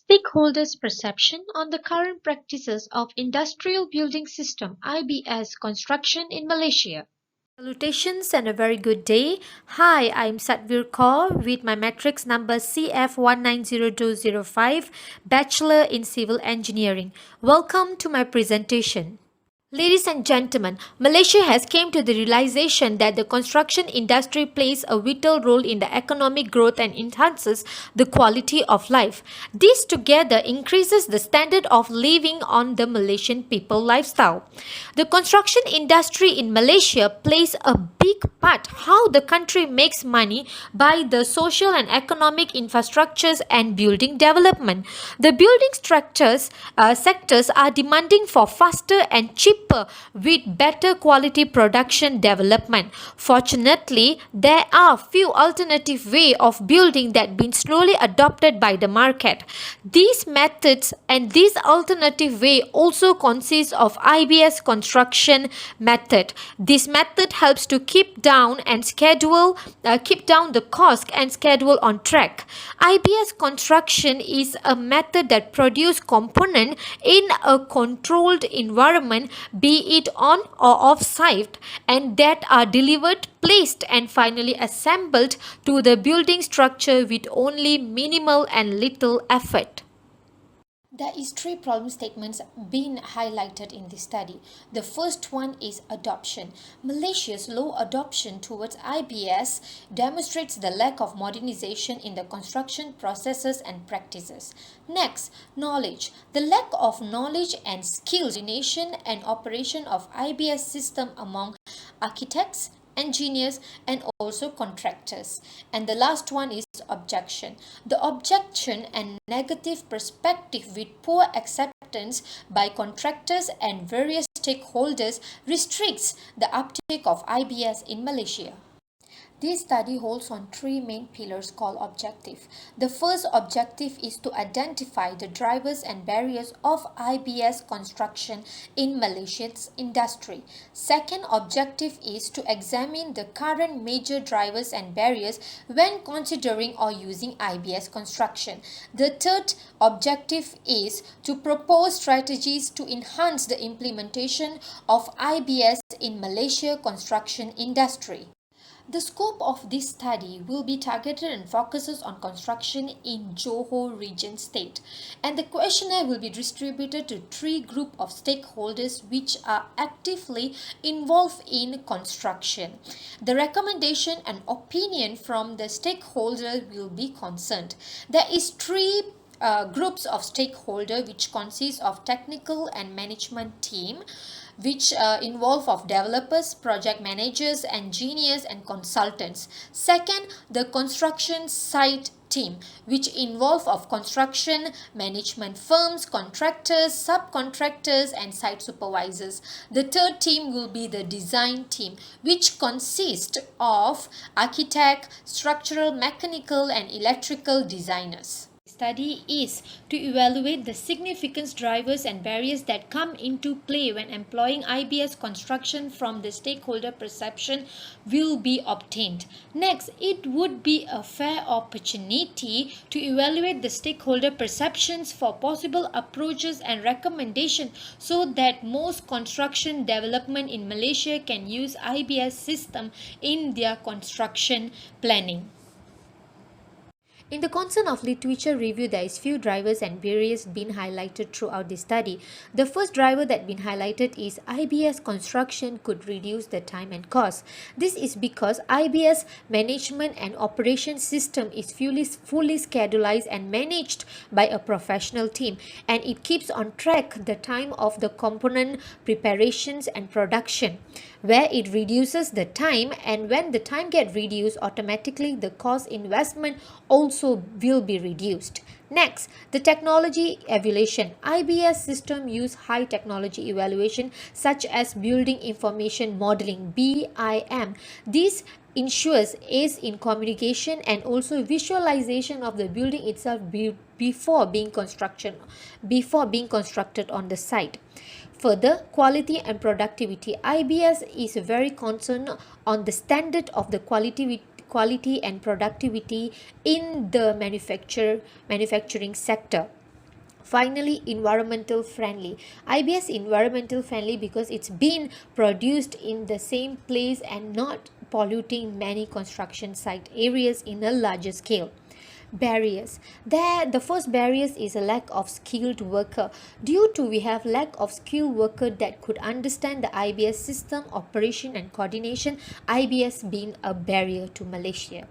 Stakeholders' perception on the current practices of industrial building system IBS construction in Malaysia. Salutations and a very good day. Hi, I'm Satvir Kaur with my matrix number CF190205, Bachelor in Civil Engineering. Welcome to my presentation. Ladies and gentlemen, Malaysia has come to the realization that the construction industry plays a vital role in the economic growth and enhances the quality of life. This together increases the standard of living on the Malaysian people lifestyle. The construction industry in Malaysia plays a big part how the country makes money by the social and economic infrastructures and building development. The building sectors are demanding for faster and cheaper with better quality production development. Fortunately, there are few alternative way of building that been slowly adopted by the market. These methods and this alternative way also consists of IBS construction method. This method helps to keep down the cost and schedule on track. IBS construction is a method that produces component in a controlled environment, be it on or off site, and that are delivered, placed and finally assembled to the building structure with only minimal and little effort. There is three problem statements being highlighted in this study. The first one is adoption. Malaysia's low adoption towards IBS demonstrates the lack of modernization in the construction processes and practices. Next, knowledge. The lack of knowledge and skills, coordination and operation of IBS system among architects, engineers and also contractors. And the last one is objection. The objection and negative perspective with poor acceptance by contractors and various stakeholders restricts the uptake of IBS in Malaysia. This study holds on three main pillars called objective. The first objective is to identify the drivers and barriers of IBS construction in Malaysia's industry. Second objective is to examine the current major drivers and barriers when considering or using IBS construction. The third objective is to propose strategies to enhance the implementation of IBS in Malaysia construction industry. The scope of this study will be targeted and focuses on construction in Johor region state, and the questionnaire will be distributed to three groups of stakeholders which are actively involved in construction. The recommendation and opinion from the stakeholder will be concerned. There is three groups of stakeholder which consist of technical and management team, which involve of developers, project managers, engineers and consultants. Second, the construction site team, which involve of construction management firms, contractors, subcontractors and site supervisors. The third team will be the design team, which consists of architect, structural, mechanical and electrical designers. Study is to evaluate the significant drivers and barriers that come into play when employing IBS construction from the stakeholder perception will be obtained. Next, it would be a fair opportunity to evaluate the stakeholder perceptions for possible approaches and recommendations so that most construction development in Malaysia can use IBS system in their construction planning. In the concern of literature review, there is few drivers and barriers being highlighted throughout the study. The first driver that been highlighted is IBS construction could reduce the time and cost. This is because IBS management and operation system is fully scheduled and managed by a professional team, and it keeps on track the time of the component preparations and production, where it reduces the time, and when the time get reduced, automatically the cost investment also will be reduced. Next, the technology evaluation. IBS system use high technology evaluation such as building information modeling (BIM). This ensures ease in communication and also visualization of the building itself before being constructed on the site. Further, quality and productivity. IBS is very concerned on the standard of the quality and productivity in the manufacturing sector. Finally, environmental friendly. IBS environmental friendly because it's been produced in the same place and not polluting many construction site areas in a larger scale. Barriers. There, the first barriers is a lack of skilled worker. Due to we have lack of skilled worker that could understand the IBS system, operation and coordination, IBS being a barrier to Malaysia.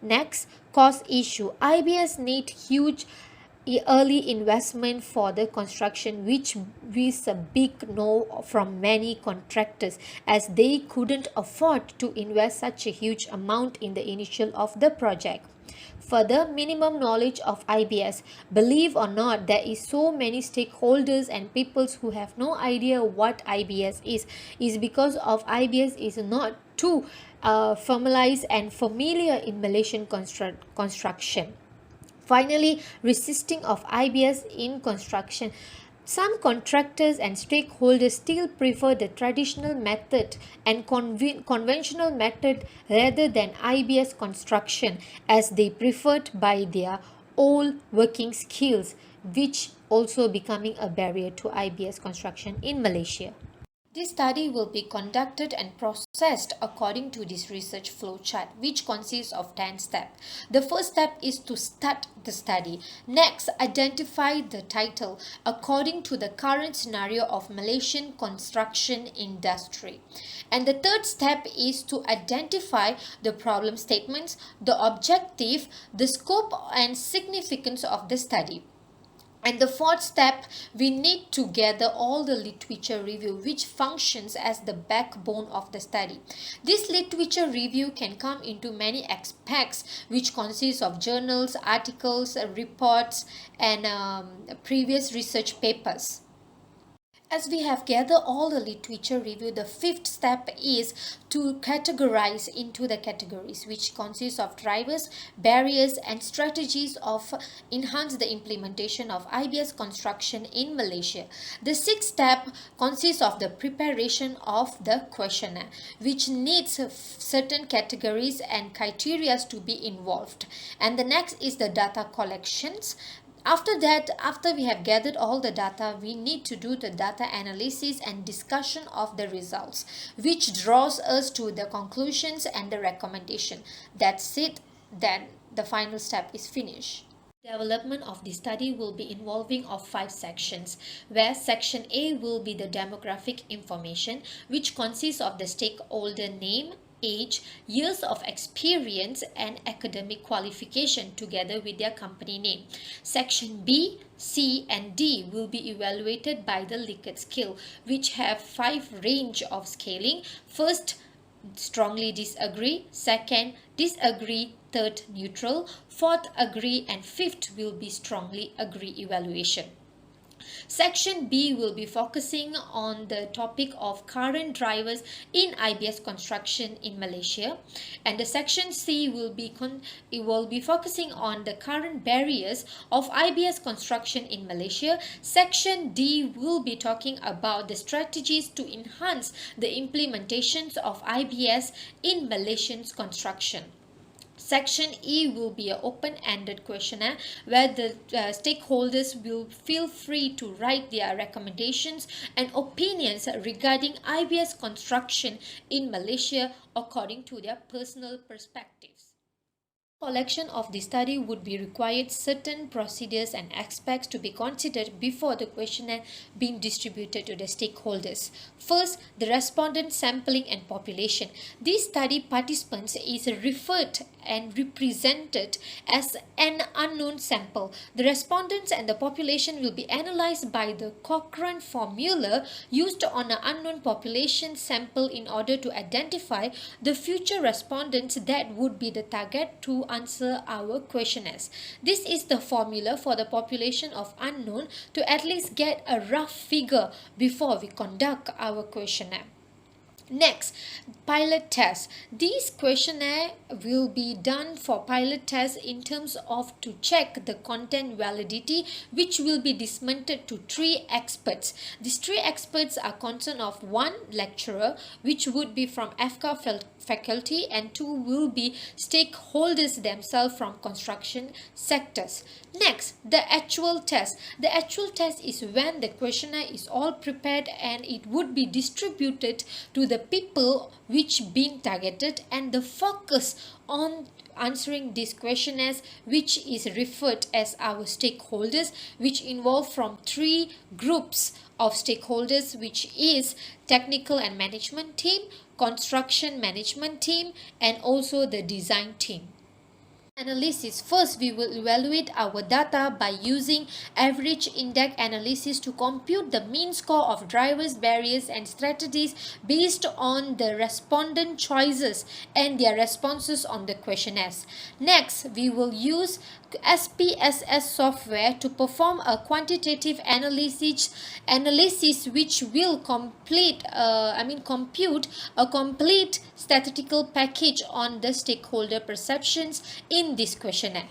Next, cost issue. IBS need huge early investment for the construction, which is a big no from many contractors as they couldn't afford to invest such a huge amount in the initial of the project. Further, minimum knowledge of IBS. Believe or not, there is so many stakeholders and peoples who have no idea what IBS is because of IBS is not too formalized and familiar in Malaysian construction. Finally, resisting of IBS in construction. Some contractors and stakeholders still prefer the traditional method and conventional method rather than IBS construction as they preferred by their old working skills, which also becoming a barrier to IBS construction in Malaysia. This study will be conducted and processed according to this research flowchart, which consists of 10 steps. The first step is to start the study. Next, identify the title according to the current scenario of Malaysian construction industry. And the third step is to identify the problem statements, the objective, the scope and significance of the study. And the fourth step, we need to gather all the literature review which functions as the backbone of the study. This literature review can come into many aspects which consists of journals, articles, reports and previous research papers. As we have gathered all the literature review, the fifth step is to categorize into the categories which consists of drivers, barriers and strategies of enhance the implementation of IBS construction in Malaysia. The sixth step consists of the preparation of the questionnaire which needs certain categories and criteria to be involved. And the next is the data collections. After that, after we have gathered all the data, we need to do the data analysis and discussion of the results, which draws us to the conclusions and the recommendation. That's it. Then the final step is finished. Development of the study will be involving of 5 sections, where section A will be the demographic information, which consists of the stakeholder name, age, years of experience and academic qualification together with their company name. Section B, C and D will be evaluated by the Likert scale, which have 5 range of scaling. First, strongly disagree. Second, disagree. Third, neutral. Fourth, agree. And fifth will be strongly agree evaluation. Section B will be focusing on the topic of current drivers in IBS construction in Malaysia, and the section C will be focusing on the current barriers of IBS construction in Malaysia. Section D will be talking about the strategies to enhance the implementations of IBS in Malaysian construction. Section E will be an open-ended questionnaire where the stakeholders will feel free to write their recommendations and opinions regarding IBS construction in Malaysia according to their personal perspectives. Collection of the study would be required certain procedures and aspects to be considered before the questionnaire being distributed to the stakeholders. First, the respondent sampling and population. These study participants is referred and represented as an unknown sample. The respondents and the population will be analyzed by the Cochrane formula used on an unknown population sample in order to identify the future respondents that would be the target to answer our questionnaires. This is the formula for the population of unknown to at least get a rough figure before we conduct our questionnaire. Next, pilot test. These questionnaire will be done for pilot test in terms of to check the content validity, which will be disseminated to 3 experts. These 3 experts are concerned of 1 lecturer, which would be from FK faculty, and 2 will be stakeholders themselves from construction sectors. Next, the actual test. The actual test is when the questionnaire is all prepared and it would be distributed to the people which being targeted, and the focus on answering these questionnaires, which is referred as our stakeholders, which involve from 3 groups of stakeholders, which is technical and management team, construction management team, and also the design team. Analysis. First, we will evaluate our data by using average index analysis to compute the mean score of drivers, barriers, and strategies based on the respondent choices and their responses on the questionnaires. Next, we will use SPSS software to perform a quantitative analysis which will compute a complete statistical package on the stakeholder perceptions in this questionnaire.